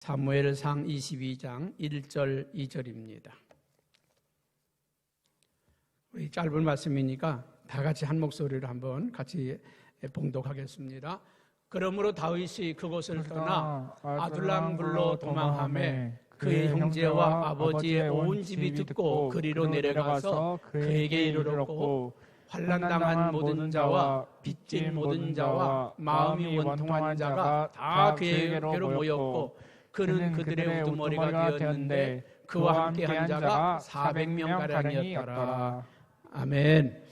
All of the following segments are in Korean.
사무엘상 22장 1절 2절입니다. 우리 짧은 말씀이니까 다 같이 한 목소리로 한번 같이 봉독하겠습니다. 그러므로 다윗이 그곳을 떠나 아둘람굴로 도망하매 그의 형제와 아버지의 온 집이 듣고 그리로 내려가서 그에게 이르렀고, 환난당한 모든 자와 빚진 모든 자와 마음이 원통한 자가 다 그에게로 모였고, 그는 그들의 우두머리가 되었는데 그와 함께한 자가 400명 가량이었더라. 아멘.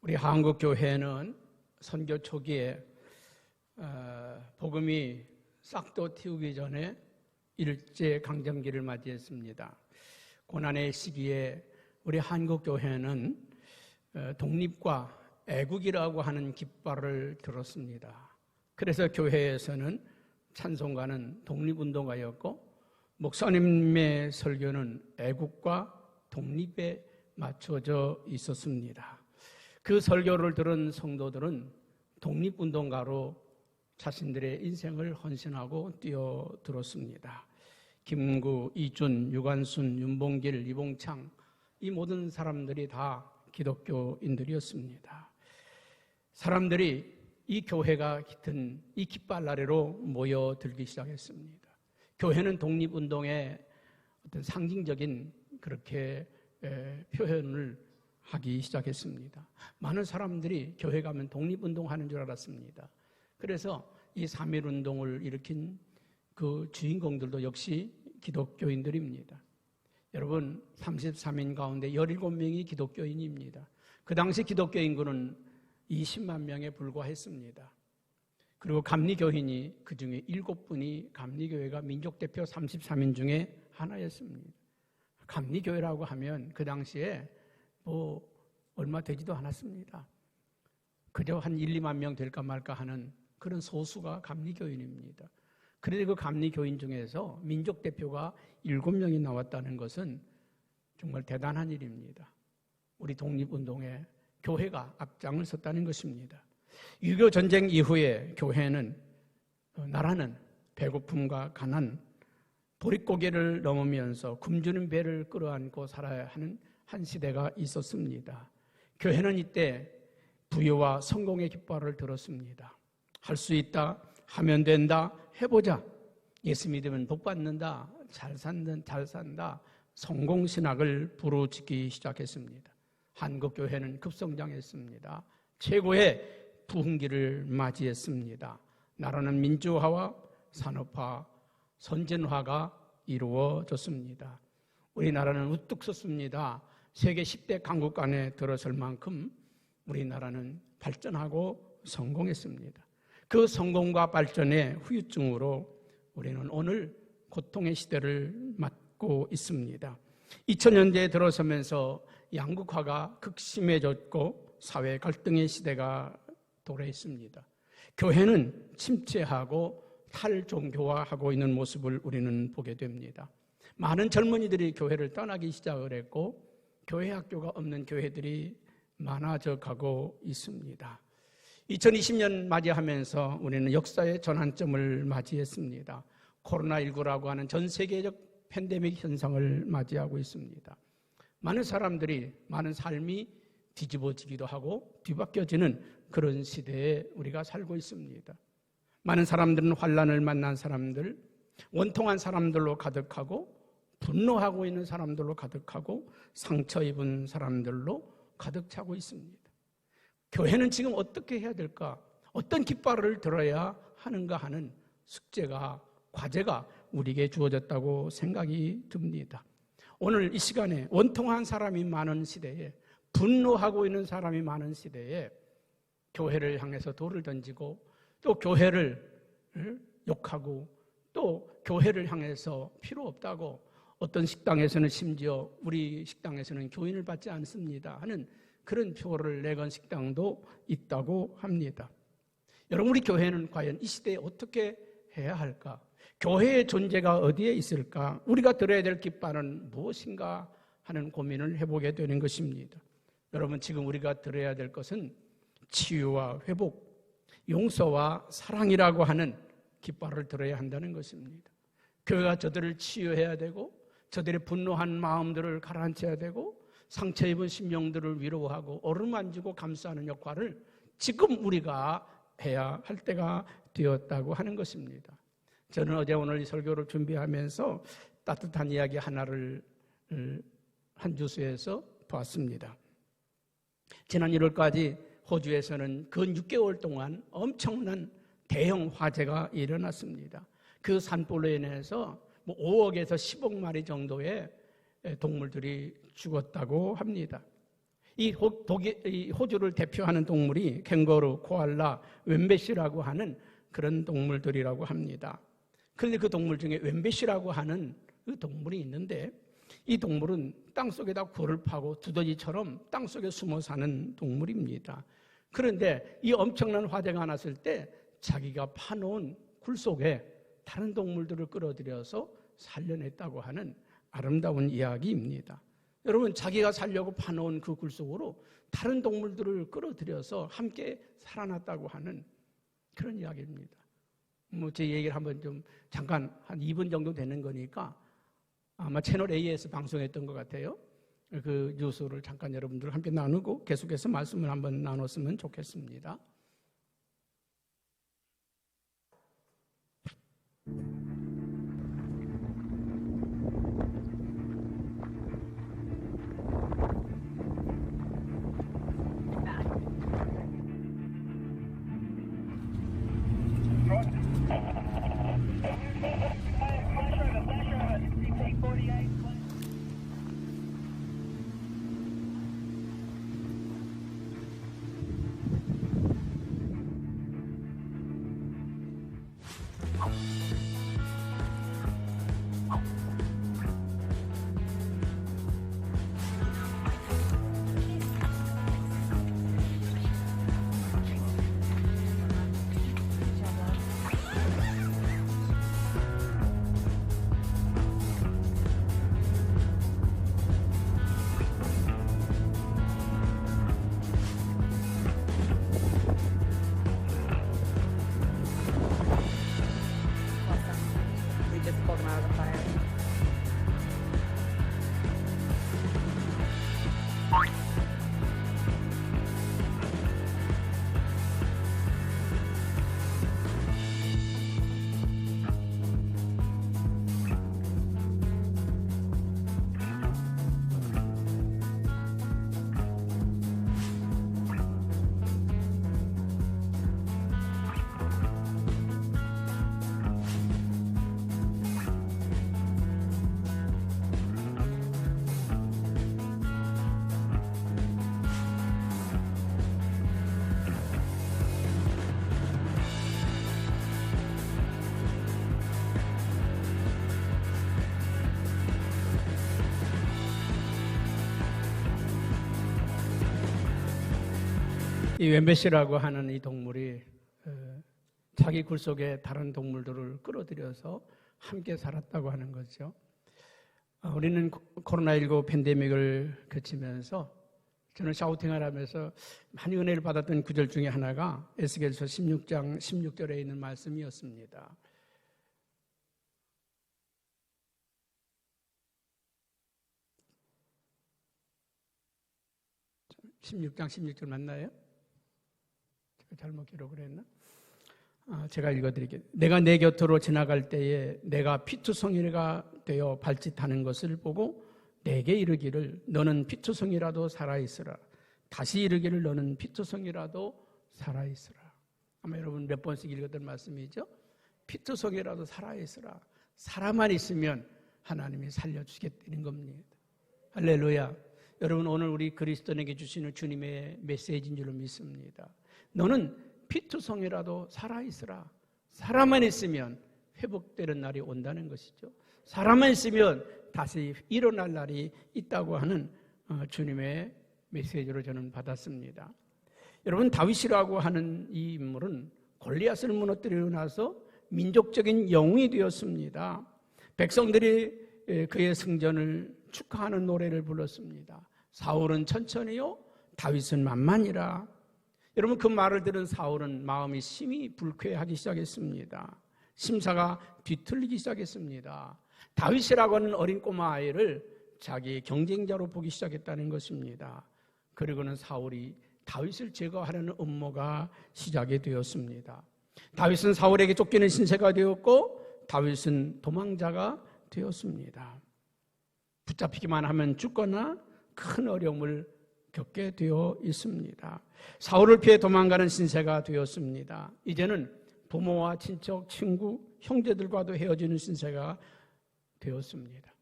우리 한국 교회는 선교 초기에 복음이 싹도 틔우기 전에 일제 강점기를 맞이했습니다. 고난의 시기에 우리 한국 교회는 독립과 애국이라고 하는 깃발을 들었습니다. 그래서 교회에서는 찬송가는 독립운동가였고, 목사님의 설교는 애국과 독립에 맞춰져 있었습니다. 그 설교를 들은 성도들은 독립운동가로 자신들의 인생을 헌신하고 뛰어들었습니다. 김구, 이준, 유관순, 윤봉길, 이봉창, 이 모든 사람들이 다 기독교인들이었습니다. 사람들이 이 교회가 깃든 이 깃발 아래로 모여들기 시작했습니다. 교회는 독립운동의 어떤 상징적인 그렇게 표현을 하기 시작했습니다. 많은 사람들이 교회 가면 독립운동하는 줄 알았습니다. 그래서 이 3.1운동을 일으킨 그 주인공들도 역시 기독교인들입니다. 여러분, 33인 가운데 17명이 기독교인입니다. 그 당시 기독교 인구는 20만 명에 불과했습니다. 그리고 감리교인이 그 중에 7분이 감리교회가 민족대표 33인 중에 하나였습니다. 감리교회라고 하면 그 당시에 얼마 되지도 않았습니다. 그저 한 1, 2만 명 될까 말까 하는 그런 소수가 감리교인입니다. 그런데 그 감리교인 중에서 민족대표가 7명이 나왔다는 것은 정말 대단한 일입니다. 우리 독립운동에 교회가 앞장을 섰다는 것입니다. 6.25 전쟁 이후에 교회는, 나라는 배고픔과 가난, 보릿고개를 넘으면서 굶주린 배를 끌어안고 살아야 하는 한 시대가 있었습니다. 교회는 이때 부여와 성공의 깃발을 들었습니다. 할 수 있다, 하면 된다, 해보자. 예수 믿으면 복 받는다, 잘 산다, 성공신학을 부르짖기 시작했습니다. 한국교회는 급성장했습니다. 최고의 부흥기를 맞이했습니다. 나라는 민주화와 산업화, 선진화가 이루어졌습니다. 우리나라는 우뚝 섰습니다. 세계 10대 강국 안에 들어설 만큼 우리나라는 발전하고 성공했습니다. 그 성공과 발전의 후유증으로 우리는 오늘 고통의 시대를 맞고 있습니다. 2000년대에 들어서면서 양극화가 극심해졌고 사회 갈등의 시대가 도래했습니다. 교회는 침체하고 탈종교화하고 있는 모습을 우리는 보게 됩니다. 많은 젊은이들이 교회를 떠나기 시작을 했고, 교회 학교가 없는 교회들이 많아져 가고 있습니다. 2020년 맞이하면서 우리는 역사의 전환점을 맞이했습니다. 코로나19라고 하는 전 세계적 팬데믹 현상을 맞이하고 있습니다. 많은 사람들이, 많은 삶이 뒤집어지기도 하고 뒤바뀌어지는 그런 시대에 우리가 살고 있습니다. 많은 사람들은 환난을 만난 사람들, 원통한 사람들로 가득하고, 분노하고 있는 사람들로 가득하고, 상처 입은 사람들로 가득 차고 있습니다. 교회는 지금 어떻게 해야 될까? 어떤 깃발을 들어야 하는가 하는 숙제가, 과제가 우리에게 주어졌다고 생각이 듭니다. 오늘 이 시간에 원통한 사람이 많은 시대에, 분노하고 있는 사람이 많은 시대에 교회를 향해서 돌을 던지고, 또 교회를 욕하고, 또 교회를 향해서 필요 없다고, 어떤 식당에서는 심지어 우리 식당에서는 교인을 받지 않습니다 하는 그런 표를 내건 식당도 있다고 합니다. 여러분, 우리 교회는 과연 이 시대에 어떻게 해야 할까? 교회의 존재가 어디에 있을까? 우리가 들어야 될 깃발은 무엇인가 하는 고민을 해보게 되는 것입니다. 여러분, 지금 우리가 들어야 될 것은 치유와 회복, 용서와 사랑이라고 하는 깃발을 들어야 한다는 것입니다. 교회가 저들을 치유해야 되고 저들의 분노한 마음들을 가라앉혀야 되고 상처 입은 심령들을 위로하고 어루만지고 감싸는 역할을 지금 우리가 해야 할 때가 되었다고 하는 것입니다. 저는 어제 오늘 이 설교를 준비하면서 따뜻한 이야기 하나를 한 주소에서 봤습니다. 지난 1월까지 호주에서는 근 6개월 동안 엄청난 대형 화재가 일어났습니다. 그 산불로 인해서 5억에서 10억 마리 정도의 동물들이 죽었다고 합니다. 이 호주를 대표하는 동물이 캥거루, 코알라, 웬베시라고 하는 그런 동물들이라고 합니다. 그런데 그 동물 중에 웬베시라고 하는 그 동물이 있는데 이 동물은 땅속에다 굴을 파고 두더지처럼 땅속에 숨어 사는 동물입니다. 그런데 이 엄청난 화재가 났을 때 자기가 파놓은 굴 속에 다른 동물들을 끌어들여서 살려냈다고 하는 아름다운 이야기입니다. 여러분, 자기가 살려고 파놓은 그 굴 속으로 다른 동물들을 끌어들여서 함께 살아났다고 하는 그런 이야기입니다. 제 얘기를 한번 좀 잠깐 한 2분 정도 되는 거니까 아마 채널 A에서 방송했던 것 같아요. 그 뉴스를 잠깐 여러분들 함께 나누고 계속해서 말씀을 한번 나눴으면 좋겠습니다. 이 웬베시라고 하는 이 동물이 자기 굴 속에 다른 동물들을 끌어들여서 함께 살았다고 하는 거죠. 우리는 코로나19 팬데믹을 거치면서 저는 샤우팅을 하면서 많이 은혜를 받았던 구절 중에 하나가 에스겔서 16장 16절에 있는 말씀이었습니다. (16장 16절) 맞나요? 제가 잘못 기록을 했나? 제가 읽어드릴게요. 내가 내 곁으로 지나갈 때에 내가 피투성이가 되어 발짓하는 것을 보고 내게 이르기를 너는 피투성이라도 살아있으라. 다시 이르기를 너는 피투성이라도 살아있으라. 아마 여러분 몇 번씩 읽었던 말씀이죠. 피투성이라도 살아있으라. 살아만 있으면 하나님이 살려주겠다는 겁니다. 할렐루야. 여러분, 오늘 우리 그리스도인에게 주시는 주님의 메시지인 줄로 믿습니다. 너는 피투성이라도 살아있으라. 살아만 있으면 회복되는 날이 온다는 것이죠. 살아만 있으면 다시 일어날 날이 있다고 하는 주님의 메시지로 저는 받았습니다. 여러분, 다윗이라고 하는 이 인물은 골리앗을 무너뜨리고 나서 민족적인 영웅이 되었습니다. 백성들이 그의 승전을 축하하는 노래를 불렀습니다. 사울은 천천히요, 다윗은 만만이라. 여러분, 그 말을 들은 사울은 마음이 심히 불쾌하기 시작했습니다. 심사가 뒤틀리기 시작했습니다. 다윗이라고 하는 어린 꼬마 아이를 자기의 경쟁자로 보기 시작했다는 것입니다. 그리고는 사울이 다윗을 제거하려는 음모가 시작이 되었습니다. 다윗은 사울에게 쫓기는 신세가 되었고 다윗은 도망자가 되었습니다. 붙잡히기만 하면 죽거나 큰 어려움을 겪게 되어 있습니다. 사울을 피해 도망가는 신세가 되었습니다. 이제는 부모와 친척, 친구, 형제들과도 헤어지는 신세가 되었습니다.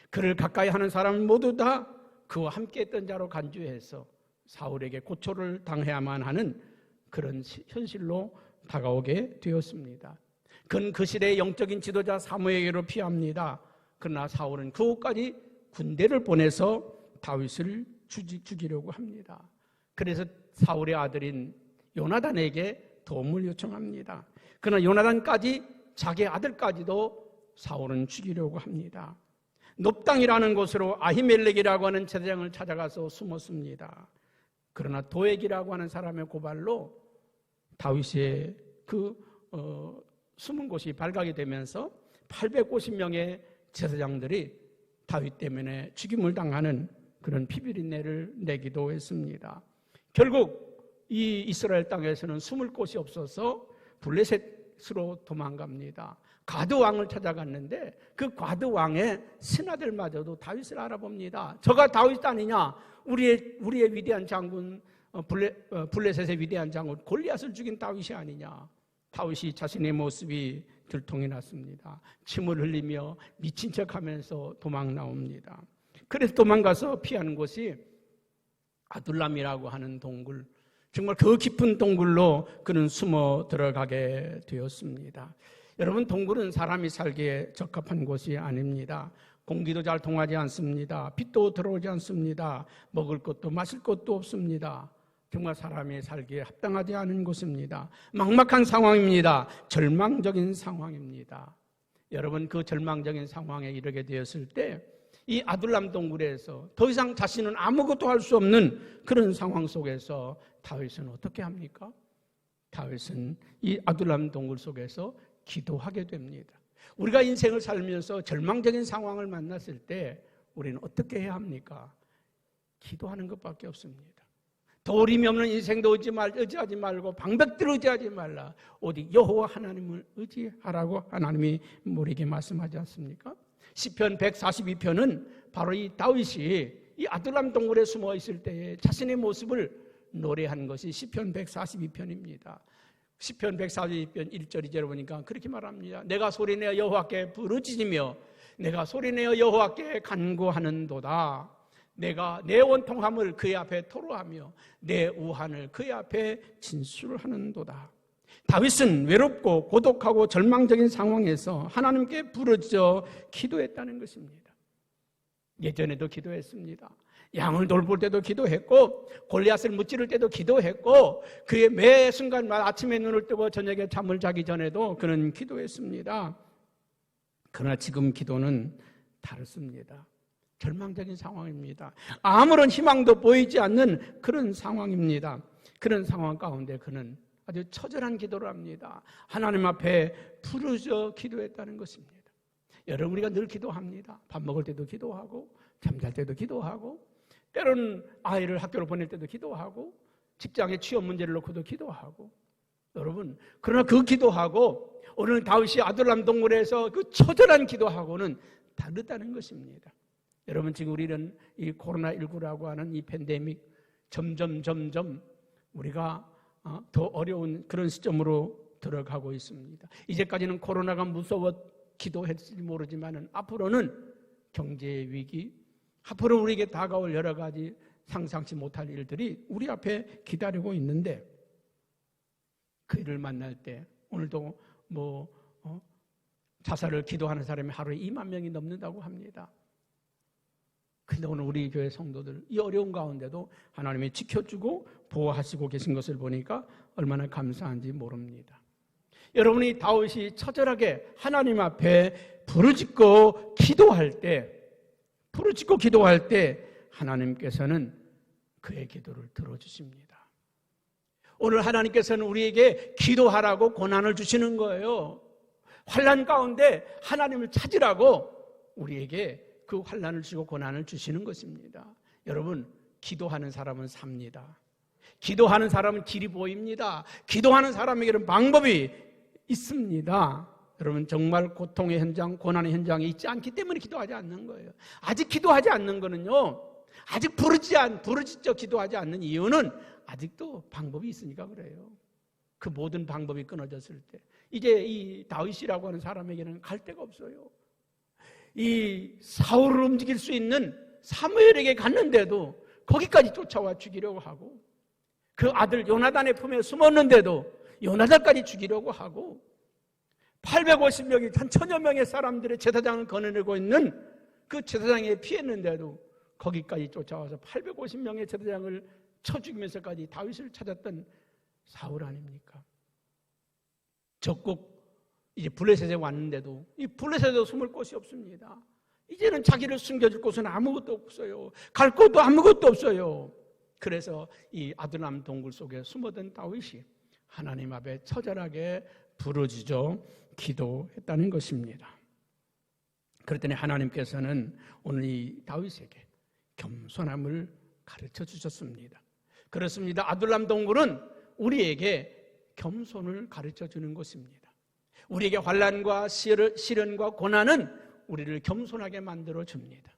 그를 가까이 하는 사람은 모두 다 그와 함께 했던 자로 간주해서 사울에게 고초를 당해야만 하는 그런 현실로 다가오게 되었습니다. 그는 그 시대의 영적인 지도자 사무엘에게로 피합니다. 그러나 사울은 그곳까지 군대를 보내서 다윗을 죽이려고 합니다. 그래서 사울의 아들인 요나단에게 도움을 요청합니다. 그러나 요나단까지 자기 아들까지도 사울은 죽이려고 합니다. 놉당이라는 곳으로 아히멜렉이라고 하는 제사장을 찾아가서 숨었습니다. 그러나 도액이라고 하는 사람의 고발로 다윗의 숨은 곳이 발각이 되면서 850명의 제사장들이 다윗 때문에 죽임을 당하는 그런 피비린내를 내기도 했습니다. 결국 이 이스라엘 땅에서는 숨을 곳이 없어서 블레셋으로 도망갑니다. 가드 왕을 찾아갔는데 그 가드 왕의 신하들마저도 다윗을 알아봅니다. 저가 다윗 아니냐? 우리의 위대한 장군 블레셋의 위대한 장군 골리앗을 죽인 다윗이 아니냐? 다윗이 자신의 모습이 들통이 났습니다. 침을 흘리며 미친 척하면서 도망 나옵니다. 그래서 도망가서 피하는 곳이 아둘람이라고 하는 동굴, 정말 그 깊은 동굴로 그는 숨어 들어가게 되었습니다. 여러분, 동굴은 사람이 살기에 적합한 곳이 아닙니다. 공기도 잘 통하지 않습니다. 빛도 들어오지 않습니다. 먹을 것도 마실 것도 없습니다. 정말 사람이 살기에 합당하지 않은 곳입니다. 막막한 상황입니다. 절망적인 상황입니다. 여러분, 그 절망적인 상황에 이르게 되었을 때 이 아둘람 동굴에서 더 이상 자신은 아무것도 할 수 없는 그런 상황 속에서 다윗은 어떻게 합니까? 다윗은 이 아둘람 동굴 속에서 기도하게 됩니다. 우리가 인생을 살면서 절망적인 상황을 만났을 때 우리는 어떻게 해야 합니까? 기도하는 것밖에 없습니다. 도림이 없는 인생도 의지하지 말고 방백들을 의지하지 말라. 오직 여호와 하나님을 의지하라고 하나님이 우리에게 말씀하지 않습니까? 시편 142편은 바로 이 다윗이 이 아둘람 동굴에 숨어 있을 때에 자신의 모습을 노래한 것이 시편 142편입니다. 시편 142편 1절 2절을 보니까 그렇게 말합니다. 내가 소리내어 여호와께 부르짖으며 내가 소리내어 여호와께 간구하는도다. 내가 내 원통함을 그의 앞에 토로하며 내 우한을 그의 앞에 진술을 하는도다. 다윗은 외롭고 고독하고 절망적인 상황에서 하나님께 부르짖어 기도했다는 것입니다. 예전에도 기도했습니다. 양을 돌볼 때도 기도했고 골리앗을 무찌를 때도 기도했고 그의 매 순간마다 아침에 눈을 뜨고 저녁에 잠을 자기 전에도 그는 기도했습니다. 그러나 지금 기도는 다릅니다. 절망적인 상황입니다. 아무런 희망도 보이지 않는 그런 상황입니다. 그런 상황 가운데 그는 아주 처절한 기도를 합니다. 하나님 앞에 부르짖어 기도했다는 것입니다. 여러분, 우리가 늘 기도합니다. 밥 먹을 때도 기도하고 잠잘 때도 기도하고 때로는 아이를 학교로 보낼 때도 기도하고 직장의 취업 문제를 놓고도 기도하고 여러분, 그러나 그 기도하고 오늘 다윗이 아둘람 동굴에서 그 처절한 기도하고는 다르다는 것입니다. 여러분, 지금 우리는 이 코로나19라고 하는 이 팬데믹 점점 우리가 더 어려운 그런 시점으로 들어가고 있습니다. 이제까지는 코로나가 무서웠기도 했을지 모르지만 앞으로는 경제 위기, 앞으로 우리에게 다가올 여러 가지 상상치 못할 일들이 우리 앞에 기다리고 있는데 그 일을 만날 때 오늘도 자살을 기도하는 사람이 하루에 2만 명이 넘는다고 합니다. 근데 오늘 우리 교회 성도들 이 어려운 가운데도 하나님이 지켜주고 보호하시고 계신 것을 보니까 얼마나 감사한지 모릅니다. 여러분이 다윗이 처절하게 하나님 앞에 부르짖고 기도할 때 하나님께서는 그의 기도를 들어주십니다. 오늘 하나님께서는 우리에게 기도하라고 고난을 주시는 거예요. 환난 가운데 하나님을 찾으라고 우리에게 그 환난을 주시고 고난을 주시는 것입니다. 여러분, 기도하는 사람은 삽니다. 기도하는 사람은 길이 보입니다. 기도하는 사람에게는 방법이 있습니다. 여러분, 정말 고통의 현장, 고난의 현장에 있지 않기 때문에 기도하지 않는 거예요. 아직 기도하지 않는 거는요, 아직 부르짖어 기도하지 않는 이유는 아직도 방법이 있으니까 그래요. 그 모든 방법이 끊어졌을 때 이제 이 다윗이라고 하는 사람에게는 갈 데가 없어요. 이 사울을 움직일 수 있는 사무엘에게 갔는데도 거기까지 쫓아와 죽이려고 하고, 그 아들 요나단의 품에 숨었는데도 요나단까지 죽이려고 하고, 850명이 한 1000여 명의 사람들의 제사장을 거느리고 있는 그 제사장에 피했는데도 거기까지 쫓아와서 850명의 제사장을 쳐 죽이면서까지 다윗을 찾았던 사울 아닙니까? 적국 이제 블레셋에 왔는데도 이 블레셋에도 숨을 곳이 없습니다. 이제는 자기를 숨겨줄 곳은 아무것도 없어요. 갈 곳도 아무것도 없어요. 그래서 이 아둘람 동굴 속에 숨어든 다윗이 하나님 앞에 처절하게 부르짖어 기도했다는 것입니다. 그랬더니 하나님께서는 오늘 이 다윗에게 겸손함을 가르쳐 주셨습니다. 그렇습니다. 아둘람 동굴은 우리에게 겸손을 가르쳐 주는 것입니다. 우리에게 환난과 시련과 고난은 우리를 겸손하게 만들어 줍니다.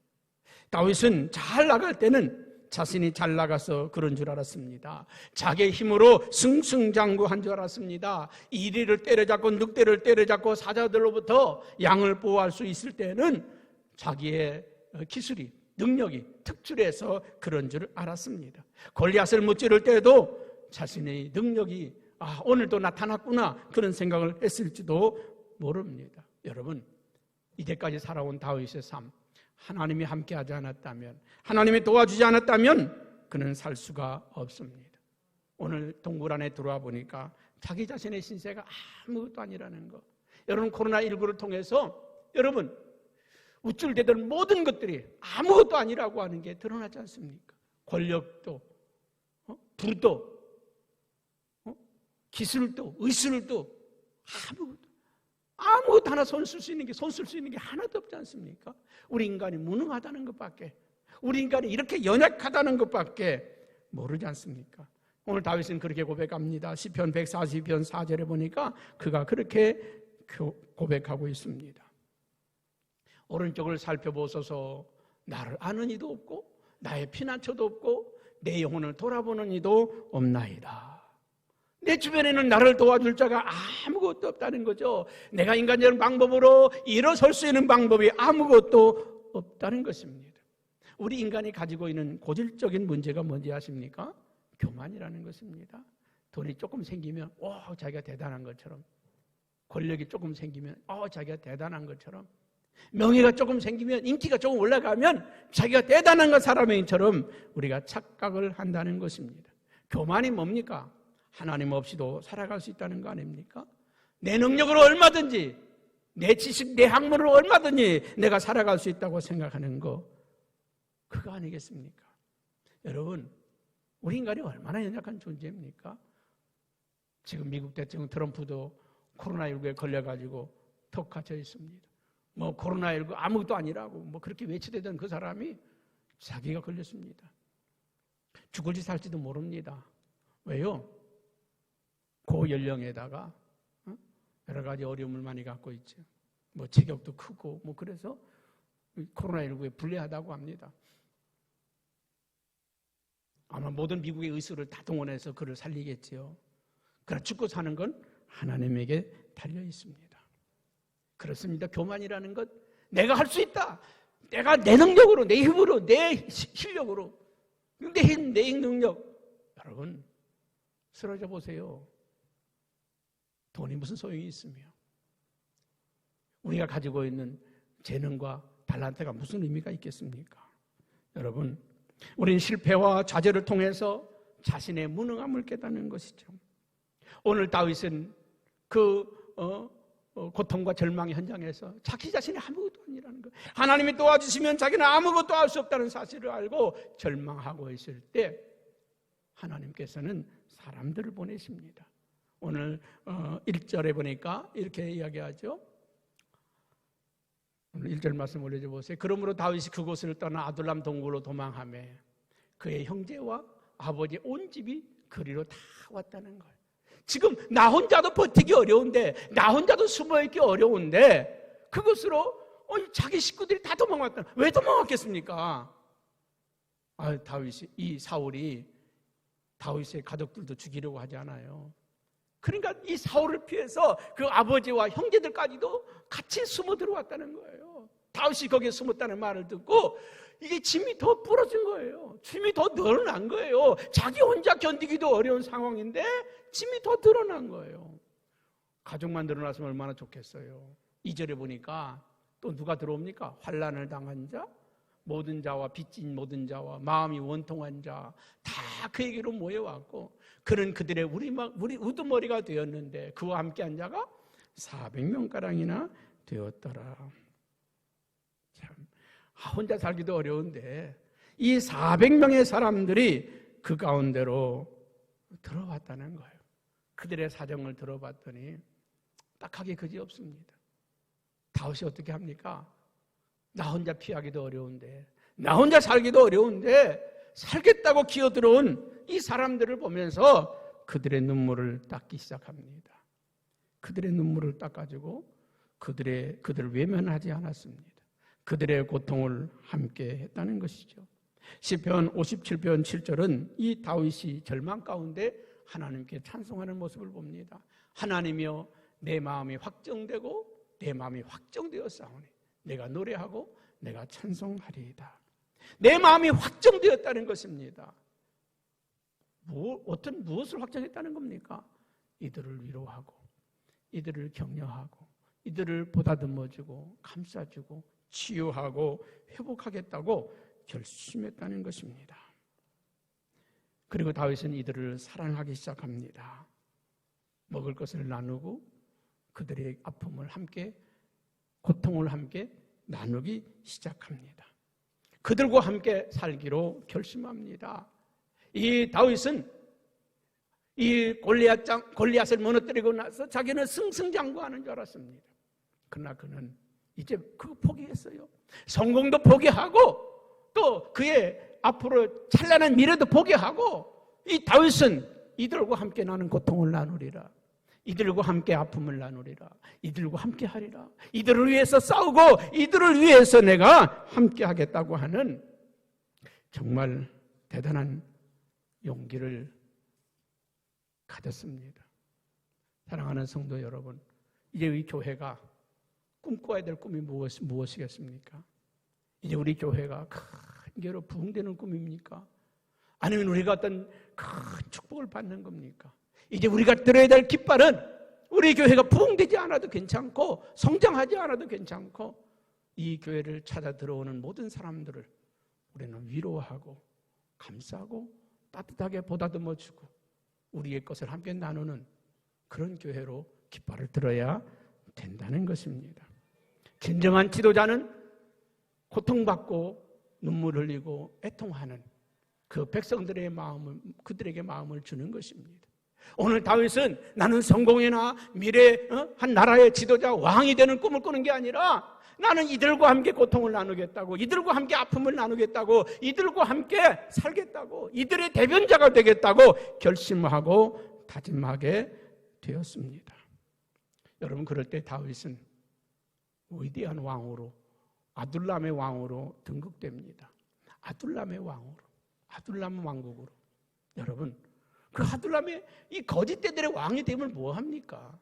다윗은 잘 나갈 때는 자신이 잘 나가서 그런 줄 알았습니다. 자기의 힘으로 승승장구한 줄 알았습니다. 이리를 때려잡고 늑대를 때려잡고 사자들로부터 양을 보호할 수 있을 때는 자기의 기술이, 능력이 특출해서 그런 줄 알았습니다. 골리앗을 무찌를 때도 자신의 능력이 오늘도 나타났구나 그런 생각을 했을지도 모릅니다. 여러분, 이제까지 살아온 다윗의 삶, 하나님이 함께하지 않았다면, 하나님이 도와주지 않았다면 그는 살 수가 없습니다. 오늘 동굴 안에 들어와 보니까 자기 자신의 신세가 아무것도 아니라는 거. 여러분, 코로나19를 통해서 여러분 우쭐대던 모든 것들이 아무것도 아니라고 하는 게 드러나지 않습니까? 권력도, 부도, 기술도, 의술도 아무것도 하나 손 쓸 수 있는 게 하나도 없지 않습니까? 우리 인간이 무능하다는 것밖에, 우리 인간이 이렇게 연약하다는 것밖에 모르지 않습니까? 오늘 다윗은 그렇게 고백합니다. 시편 142편 4절에 보니까 그가 그렇게 고백하고 있습니다. 오른쪽을 살펴보소서. 나를 아는 이도 없고 나의 피난처도 없고 내 영혼을 돌아보는 이도 없나이다. 내 주변에는 나를 도와줄 자가 아무것도 없다는 거죠. 내가 인간적인 방법으로 일어설 수 있는 방법이 아무것도 없다는 것입니다. 우리 인간이 가지고 있는 고질적인 문제가 뭔지 아십니까? 교만이라는 것입니다. 돈이 조금 생기면 자기가 대단한 것처럼, 권력이 조금 생기면 자기가 대단한 것처럼, 명예가 조금 생기면, 인기가 조금 올라가면 자기가 대단한 것 사람처럼 우리가 착각을 한다는 것입니다. 교만이 뭡니까? 하나님 없이도 살아갈 수 있다는 거 아닙니까? 내 능력으로 얼마든지, 내 지식, 내 학문으로 얼마든지 내가 살아갈 수 있다고 생각하는 거, 그거 아니겠습니까? 여러분, 우리 인간이 얼마나 연약한 존재입니까? 지금 미국 대통령 트럼프도 코로나19에 걸려가지고 턱 갇혀 있습니다. 코로나19 아무것도 아니라고 그렇게 외치대던 그 사람이 자기가 걸렸습니다. 죽을지 살지도 모릅니다. 왜요? 고연령에다가 여러 가지 어려움을 많이 갖고 있죠. 체격도 크고 그래서 코로나19에 불리하다고 합니다. 아마 모든 미국의 의술을 다 동원해서 그를 살리겠지요. 그러나 죽고 사는 건 하나님에게 달려 있습니다. 그렇습니다. 교만이라는 것, 내가 할 수 있다. 내가 내 능력으로, 내 힘으로, 내 실력으로, 내 힘, 내 능력. 여러분, 쓰러져 보세요. 돈이 무슨 소용이 있으며, 우리가 가지고 있는 재능과 달란트가 무슨 의미가 있겠습니까? 여러분, 우리는 실패와 좌절을 통해서 자신의 무능함을 깨닫는 것이죠. 오늘 다윗은 그 고통과 절망의 현장에서 자기 자신이 아무것도 아니라는 것, 하나님이 도와주시면 자기는 아무것도 할 수 없다는 사실을 알고 절망하고 있을 때 하나님께서는 사람들을 보내십니다. 오늘 1절에 보니까 이렇게 이야기하죠. 오늘 1절 말씀 올려줘 보세요. 그러므로 다윗이 그곳을 떠나 아둘람 동굴로 도망하매 그의 형제와 아버지 온 집이 그리로 다 왔다는 거예요. 지금 나 혼자도 버티기 어려운데, 나 혼자도 숨어있기 어려운데 그것으로 자기 식구들이 다 도망왔다. 왜 도망왔겠습니까? 다윗이, 이 사울이 다윗의 가족들도 죽이려고 하지 않아요. 그러니까 이 사울을 피해서 그 아버지와 형제들까지도 같이 숨어 들어왔다는 거예요. 다윗이 거기에 숨었다는 말을 듣고 이게 짐이 더 부러진 거예요. 짐이 더 늘어난 거예요. 자기 혼자 견디기도 어려운 상황인데 짐이 더 늘어난 거예요. 가족만 늘어났으면 얼마나 좋겠어요. 2절에 보니까 또 누가 들어옵니까? 환난을 당한 자, 모든 자와 빚진 모든 자와 마음이 원통한 자 다 그에게로 모여왔고 그는 그들의 우리 우두머리가 되었는데 그와 함께한 자가 400명가량이나 되었더라. 참, 혼자 살기도 어려운데 이 400명의 사람들이 그 가운데로 들어왔다는 거예요. 그들의 사정을 들어봤더니 딱하게 그지없습니다. 다윗이 어떻게 합니까? 나 혼자 피하기도 어려운데, 나 혼자 살기도 어려운데 살겠다고 기어들어온 이 사람들을 보면서 그들의 눈물을 닦기 시작합니다. 그들의 눈물을 닦아주고 그들을 외면하지 않았습니다. 그들의 고통을 함께 했다는 것이죠. 시편 57편 7절은 이 다윗이 절망 가운데 하나님께 찬송하는 모습을 봅니다. 하나님이여 내 마음이 확정되고 내 마음이 확정되었사오니 내가 노래하고 내가 찬송하리이다. 내 마음이 확정되었다는 것입니다. 무엇을 확정했다는 겁니까? 이들을 위로하고 이들을 격려하고 이들을 보다듬어주고 감싸주고 치유하고 회복하겠다고 결심했다는 것입니다. 그리고 다윗은 이들을 사랑하기 시작합니다. 먹을 것을 나누고 그들의 아픔을 함께, 고통을 함께 나누기 시작합니다. 그들과 함께 살기로 결심합니다. 이 다윗은 이 골리앗을 무너뜨리고 나서 자기는 승승장구하는 줄 알았습니다. 그러나 그는 이제 그거 포기했어요. 성공도 포기하고 또 그의 앞으로 찬란한 미래도 포기하고 이 다윗은 이들과 함께 나는 고통을 나누리라. 이들과 함께 아픔을 나누리라. 이들과 함께 하리라. 이들을 위해서 싸우고 이들을 위해서 내가 함께 하겠다고 하는 정말 대단한 용기를 가졌습니다. 사랑하는 성도 여러분, 이제 우리 교회가 꿈꿔야 될 꿈이 무엇이겠습니까? 이제 우리 교회가 큰 게로 부흥되는 꿈입니까? 아니면 우리가 어떤 큰 축복을 받는 겁니까? 이제 우리가 들어야 될 깃발은 우리 교회가 부흥되지 않아도 괜찮고 성장하지 않아도 괜찮고 이 교회를 찾아 들어오는 모든 사람들을 우리는 위로하고 감싸고 따뜻하게 보다듬어주고 우리의 것을 함께 나누는 그런 교회로 깃발을 들어야 된다는 것입니다. 진정한 지도자는 고통받고 눈물 흘리고 애통하는 그 백성들의 마음을, 그들에게 마음을 주는 것입니다. 오늘 다윗은 나는 성공이나 미래 한 나라의 지도자 왕이 되는 꿈을 꾸는 게 아니라 나는 이들과 함께 고통을 나누겠다고, 이들과 함께 아픔을 나누겠다고, 이들과 함께 살겠다고, 이들의 대변자가 되겠다고 결심하고 다짐하게 되었습니다. 여러분, 그럴 때 다윗은 위대한 왕으로, 아둘람의 왕으로 등극됩니다. 아둘람의 왕으로, 아둘람 왕국으로. 여러분, 그 아둘람의 이 거짓대들의 왕이 되면 뭐합니까?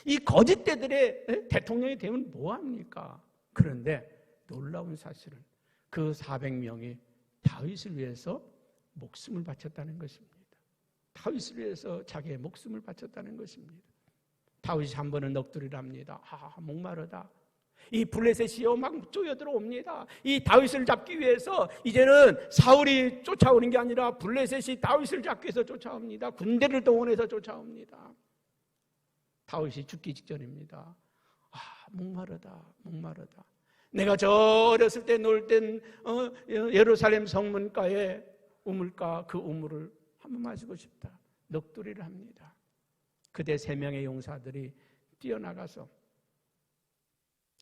이 거짓대들의 대통령이 되면 뭐합니까? 그런데 놀라운 사실은 그 400명이 다윗을 위해서 목숨을 바쳤다는 것입니다. 다윗을 위해서 자기의 목숨을 바쳤다는 것입니다. 다윗이 한 번은 넋두리를 합니다. 목마르다. 이 블레셋이요 막 쪼여들어옵니다. 이 다윗을 잡기 위해서 이제는 사울이 쫓아오는 게 아니라 블레셋이 다윗을 잡기 위해서 쫓아옵니다. 군대를 동원해서 쫓아옵니다. 다윗이 죽기 직전입니다. 목마르다. 내가 저 어렸을 때 놀 땐 예루살렘 성문가에 우물가 그 우물을 한번 마시고 싶다. 넋두리를 합니다. 그때 3명의 용사들이 뛰어나가서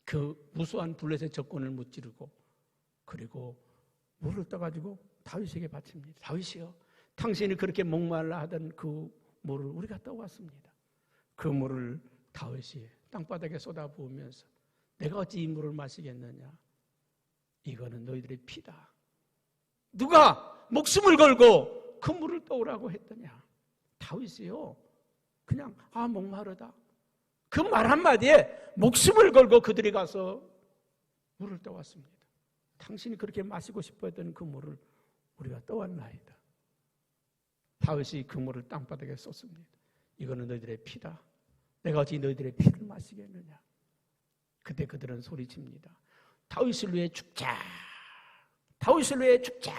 그 무수한 블레셋 적군을 무찌르고 그리고 물을 떠가지고 다윗에게 바칩니다. 다윗이여, 당신이 그렇게 목말라 하던 그 물을 우리가 떠왔습니다. 그 물을 다윗이 땅바닥에 쏟아부으면서 내가 어찌 이 물을 마시겠느냐? 이거는 너희들의 피다. 누가 목숨을 걸고 그 물을 떠오라고 했더냐? 다윗이요, 그냥 목마르다, 그 말 한마디에 목숨을 걸고 그들이 가서 물을 떠왔습니다. 당신이 그렇게 마시고 싶어 했던 그 물을 우리가 떠왔나이다. 다윗이 그 물을 땅바닥에 쏟습니다. 이거는 너희들의 피다. 내가 어찌 너희들의 피를 마시겠느냐? 그때 그들은 소리칩니다. 다윗을 위해 죽자, 다윗을 위해 죽자.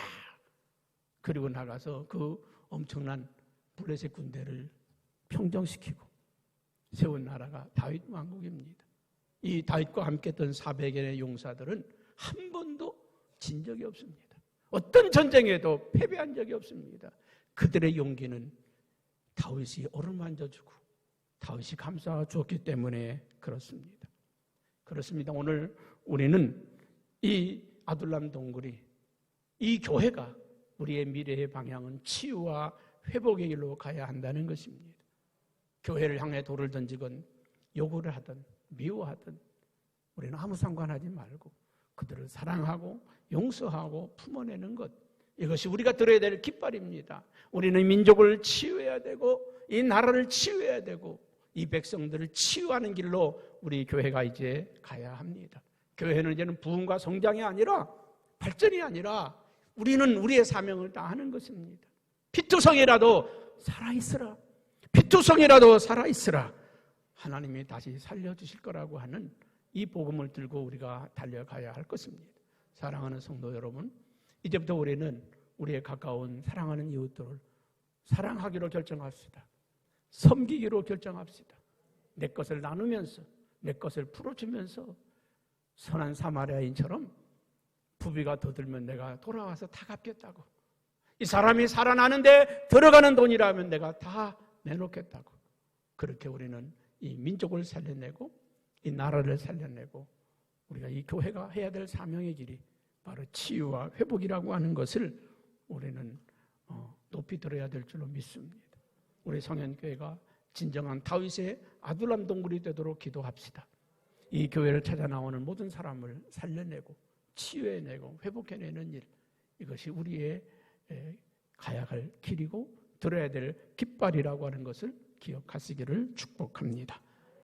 그리고 나가서 그 엄청난 블레셋 군대를 평정시키고 세운 나라가 다윗 왕국입니다. 이 다윗과 함께 했던 400여의 용사들은 한 번도 진 적이 없습니다. 어떤 전쟁에도 패배한 적이 없습니다. 그들의 용기는 다윗이 어루만져주고 다윗이 감싸 주었기 때문에 그렇습니다. 그렇습니다. 오늘 우리는 이 아둘람 동굴이, 이 교회가 우리의 미래의 방향은 치유와 회복의 길로 가야 한다는 것입니다. 교회를 향해 돌을 던지건 요구를 하든 미워하든 우리는 아무 상관하지 말고 그들을 사랑하고 용서하고 품어내는 것, 이것이 우리가 들어야 될 깃발입니다. 우리는 민족을 치유해야 되고 이 나라를 치유해야 되고 이 백성들을 치유하는 길로 우리 교회가 이제 가야 합니다. 교회는 이제는 부흥과 성장이 아니라 발전이 아니라 우리는 우리의 사명을 다하는 것입니다. 피투성이라도 살아있으라, 피투성이라도 살아있으라. 하나님이 다시 살려주실 거라고 하는 이 복음을 들고 우리가 달려가야 할 것입니다. 사랑하는 성도 여러분, 이제부터 우리는 우리의 가까운 사랑하는 이웃들을 사랑하기로 결정합시다. 섬기기로 결정합시다. 내 것을 나누면서 내 것을 풀어주면서 선한 사마리아인처럼 부비가 더 들면 내가 돌아와서 다 갚겠다고, 이 사람이 살아나는데 들어가는 돈이라면 내가 다 내놓겠다고, 그렇게 우리는 이 민족을 살려내고 이 나라를 살려내고 우리가 이 교회가 해야 될 사명의 길이 바로 치유와 회복이라고 하는 것을 우리는 높이 들어야 될 줄로 믿습니다. 우리 성현교회가 진정한 다윗의 아둘람 동굴이 되도록 기도합시다. 이 교회를 찾아 나오는 모든 사람을 살려내고 치유해내고 회복해내는 일, 이것이 우리의 가야 할 길이고 들어야 될 깃발이라고 하는 것을 기억하시기를 축복합니다.